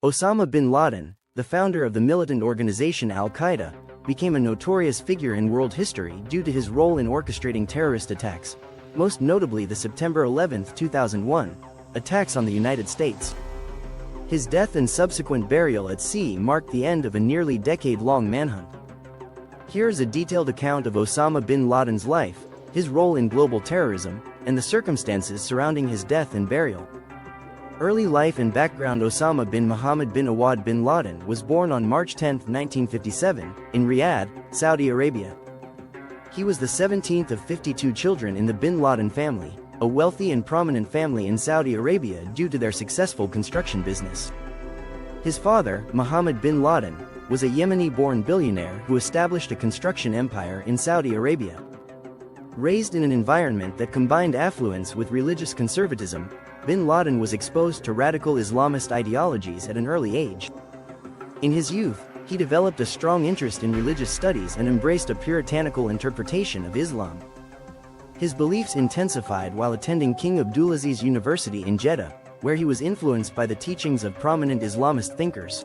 Osama bin Laden, the founder of the militant organization Al-Qaeda, became a notorious figure in world history due to his role in orchestrating terrorist attacks, most notably the September 11, 2001, attacks on the United States. His death and subsequent burial at sea marked the end of a nearly decade-long manhunt. Here's a detailed account of Osama bin Laden's life, his role in global terrorism, and the circumstances surrounding his death and burial. Early life and background. Osama bin Muhammad bin Awad bin Laden was born on March 10, 1957, in Riyadh, Saudi Arabia. He was the 17th of 52 children in the bin Laden family, a wealthy and prominent family in Saudi Arabia due to their successful construction business. His father, Mohammed bin Laden, was a Yemeni-born billionaire who established a construction empire in Saudi Arabia. Raised in an environment that combined affluence with religious conservatism, bin Laden was exposed to radical Islamist ideologies at an early age. In his youth, he developed a strong interest in religious studies and embraced a puritanical interpretation of Islam. His beliefs intensified while attending King Abdulaziz University in Jeddah, where he was influenced by the teachings of prominent Islamist thinkers.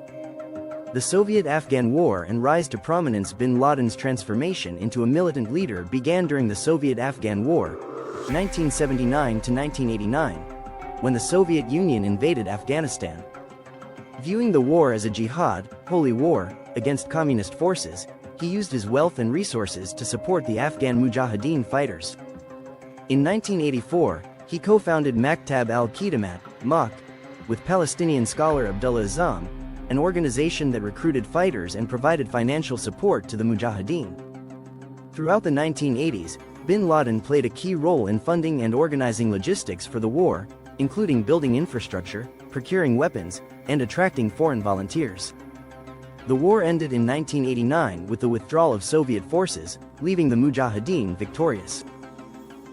The Soviet-Afghan War and rise to prominence. Bin Laden's transformation into a militant leader began during the Soviet-Afghan War, 1979 to 1989, when the Soviet Union invaded Afghanistan. Viewing the war as a jihad, holy war, against communist forces, he used his wealth and resources to support the Afghan Mujahideen fighters. In 1984, he co-founded Maktab al-Khidamat, MAK, with Palestinian scholar Abdullah Azzam, an organization that recruited fighters and provided financial support to the Mujahideen. Throughout the 1980s, bin Laden played a key role in funding and organizing logistics for the war, including building infrastructure, procuring weapons, and attracting foreign volunteers. The war ended in 1989 with the withdrawal of Soviet forces, leaving the Mujahideen victorious.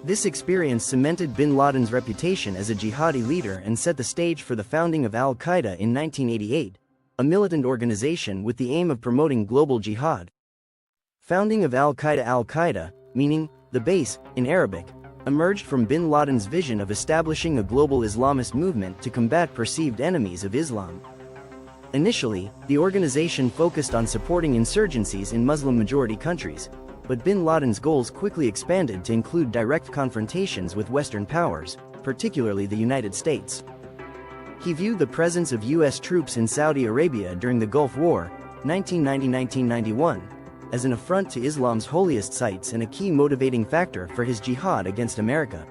This experience cemented bin Laden's reputation as a jihadi leader and set the stage for the founding of Al-Qaeda in 1988, a militant organization with the aim of promoting global jihad. Founding of Al-Qaeda, meaning the base, in Arabic, emerged from bin Laden's vision of establishing a global Islamist movement to combat perceived enemies of Islam. Initially, the organization focused on supporting insurgencies in Muslim-majority countries, but bin Laden's goals quickly expanded to include direct confrontations with Western powers, particularly the United States. He viewed the presence of U.S. troops in Saudi Arabia during the Gulf War, 1990–1991, as an affront to Islam's holiest sites and a key motivating factor for his jihad against America.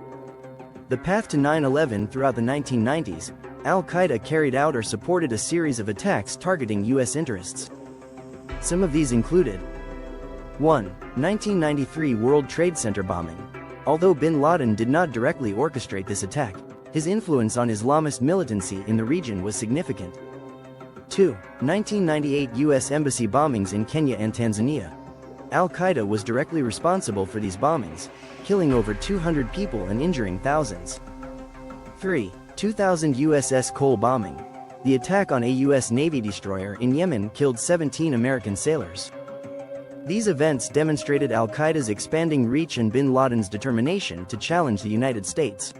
The path to 9/11. Throughout the 1990s, Al-Qaeda carried out or supported a series of attacks targeting U.S. interests. Some of these included 1. 1993 World Trade Center bombing. Although bin Laden did not directly orchestrate this attack, his influence on Islamist militancy in the region was significant. 2. 1998 U.S. Embassy bombings in Kenya and Tanzania. Al-Qaeda was directly responsible for these bombings, killing over 200 people and injuring thousands. 3. 2000 USS Cole bombing. The attack on a U.S. Navy destroyer in Yemen killed 17 American sailors. These events demonstrated Al-Qaeda's expanding reach and bin Laden's determination to challenge the United States.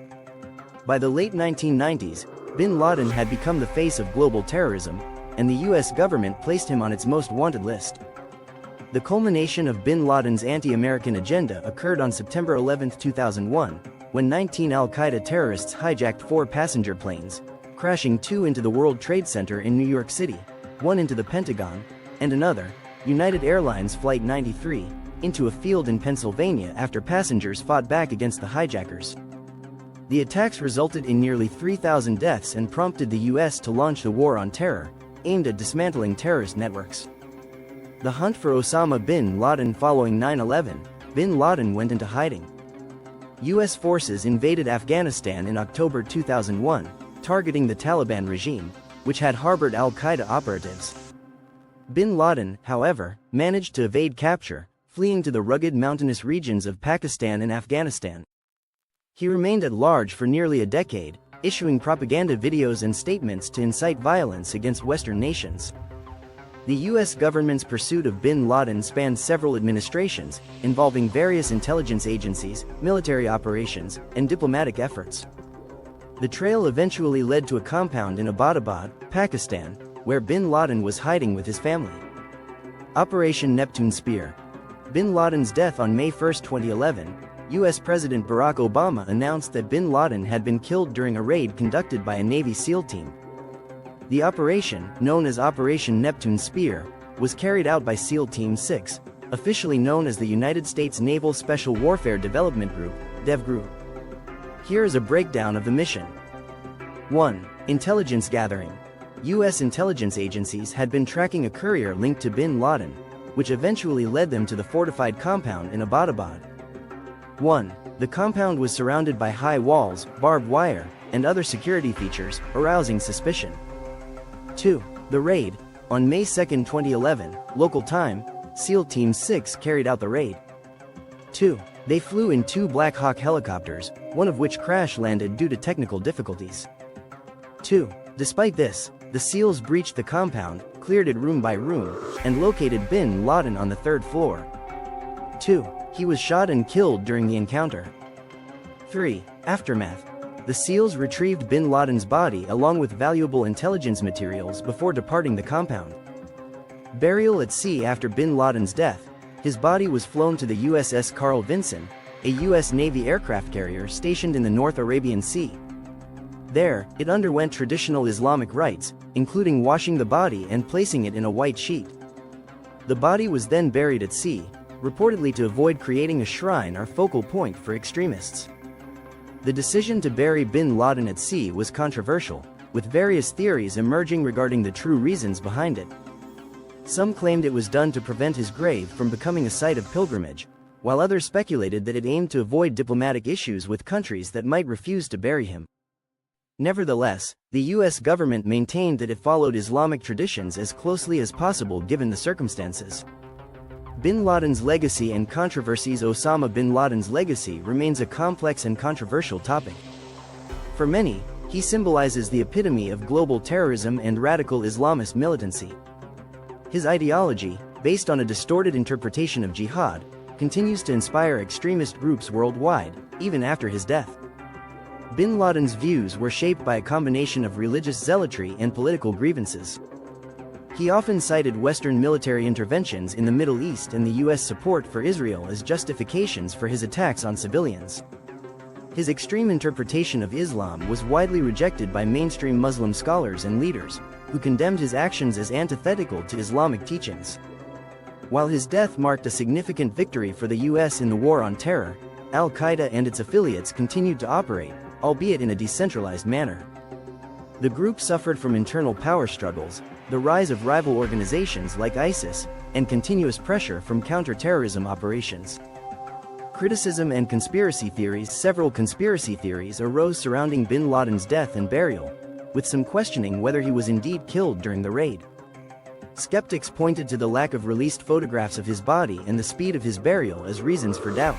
By the late 1990s, bin Laden had become the face of global terrorism, and the U.S. government placed him on its most wanted list. The culmination of bin Laden's anti-American agenda occurred on September 11, 2001, when 19 Al-Qaeda terrorists hijacked 4 passenger planes, crashing 2 into the World Trade Center in New York City, 1 into the Pentagon, and another, United Airlines Flight 93, into a field in Pennsylvania after passengers fought back against the hijackers. The attacks resulted in nearly 3,000 deaths and prompted the U.S. to launch the War on Terror, aimed at dismantling terrorist networks. The hunt for Osama bin Laden. Following 9/11, bin Laden went into hiding. U.S. forces invaded Afghanistan in October 2001, targeting the Taliban regime, which had harbored Al-Qaeda operatives. Bin Laden, however, managed to evade capture, fleeing to the rugged mountainous regions of Pakistan and Afghanistan. He remained at large for nearly a decade, issuing propaganda videos and statements to incite violence against Western nations. The U.S. government's pursuit of bin Laden spanned several administrations, involving various intelligence agencies, military operations, and diplomatic efforts. The trail eventually led to a compound in Abbottabad, Pakistan, where bin Laden was hiding with his family. Operation Neptune Spear. Bin Laden's death on May 1, 2011, U.S. President Barack Obama announced that bin Laden had been killed during a raid conducted by a Navy SEAL team. The operation, known as Operation Neptune Spear, was carried out by SEAL Team 6, officially known as the United States Naval Special Warfare Development Group, DEV. Here is a breakdown of the mission. 1. Intelligence gathering. U.S. intelligence agencies had been tracking a courier linked to bin Laden, which eventually led them to the fortified compound in Abbottabad. 1. The compound was surrounded by high walls, barbed wire, and other security features, arousing suspicion. 2. The raid. On May 2, 2011, local time, SEAL Team 6 carried out the raid. 2. They flew in 2 Black Hawk helicopters, one of which crash-landed due to technical difficulties. 2. Despite this, the SEALs breached the compound, cleared it room by room, and located bin Laden on the 3rd floor. 2. He was shot and killed during the encounter. 3. Aftermath. The SEALs retrieved bin Laden's body along with valuable intelligence materials before departing the compound. Burial at sea. After bin Laden's death, his body was flown to the USS Carl Vinson, a U.S. Navy aircraft carrier stationed in the North Arabian Sea. There, it underwent traditional Islamic rites, including washing the body and placing it in a white sheet. The body was then buried at sea, reportedly to avoid creating a shrine or focal point for extremists. The decision to bury bin Laden at sea was controversial, with various theories emerging regarding the true reasons behind it. Some claimed it was done to prevent his grave from becoming a site of pilgrimage, while others speculated that it aimed to avoid diplomatic issues with countries that might refuse to bury him. Nevertheless, the U.S. government maintained that it followed Islamic traditions as closely as possible given the circumstances. Bin Laden's legacy and controversies. Osama bin Laden's legacy remains a complex and controversial topic. For many, he symbolizes the epitome of global terrorism and radical Islamist militancy. His ideology, based on a distorted interpretation of jihad, continues to inspire extremist groups worldwide, even after his death. Bin Laden's views were shaped by a combination of religious zealotry and political grievances. He often cited Western military interventions in the Middle East and the U.S. support for Israel as justifications for his attacks on civilians. His extreme interpretation of Islam was widely rejected by mainstream Muslim scholars and leaders, who condemned his actions as antithetical to Islamic teachings. While his death marked a significant victory for the U.S. in the war on terror, al-Qaeda and its affiliates continued to operate, albeit in a decentralized manner. The group suffered from internal power struggles, the rise of rival organizations like ISIS, and continuous pressure from counter-terrorism operations. Criticism and conspiracy theories. Several conspiracy theories arose surrounding bin Laden's death and burial, with some questioning whether he was indeed killed during the raid. Skeptics pointed to the lack of released photographs of his body and the speed of his burial as reasons for doubt.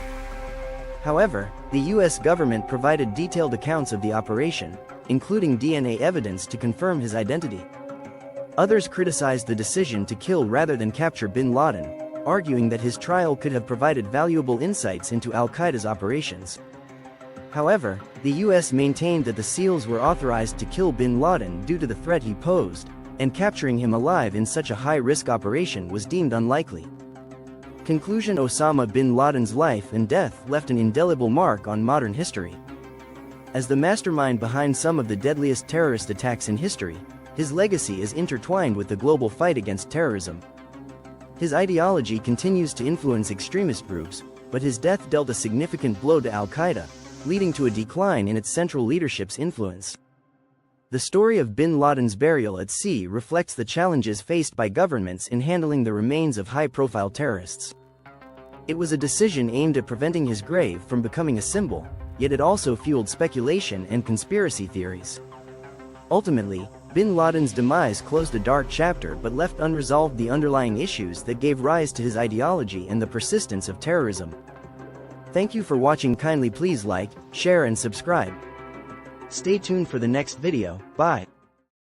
However, the U.S. government provided detailed accounts of the operation, including DNA evidence to confirm his identity. Others criticized the decision to kill rather than capture bin Laden, arguing that his trial could have provided valuable insights into al-Qaeda's operations. However, the U.S. maintained that the SEALs were authorized to kill bin Laden due to the threat he posed, and capturing him alive in such a high-risk operation was deemed unlikely. Conclusion. Osama bin Laden's life and death left an indelible mark on modern history. As the mastermind behind some of the deadliest terrorist attacks in history, his legacy is intertwined with the global fight against terrorism. His ideology continues to influence extremist groups, but his death dealt a significant blow to al-Qaeda, leading to a decline in its central leadership's influence. The story of bin Laden's burial at sea reflects the challenges faced by governments in handling the remains of high-profile terrorists. It was a decision aimed at preventing his grave from becoming a symbol, yet it also fueled speculation and conspiracy theories. Ultimately, bin Laden's demise closed a dark chapter but left unresolved the underlying issues that gave rise to his ideology and the persistence of terrorism. Thank you for watching. Kindly please like, share and subscribe. Stay tuned for the next video. Bye.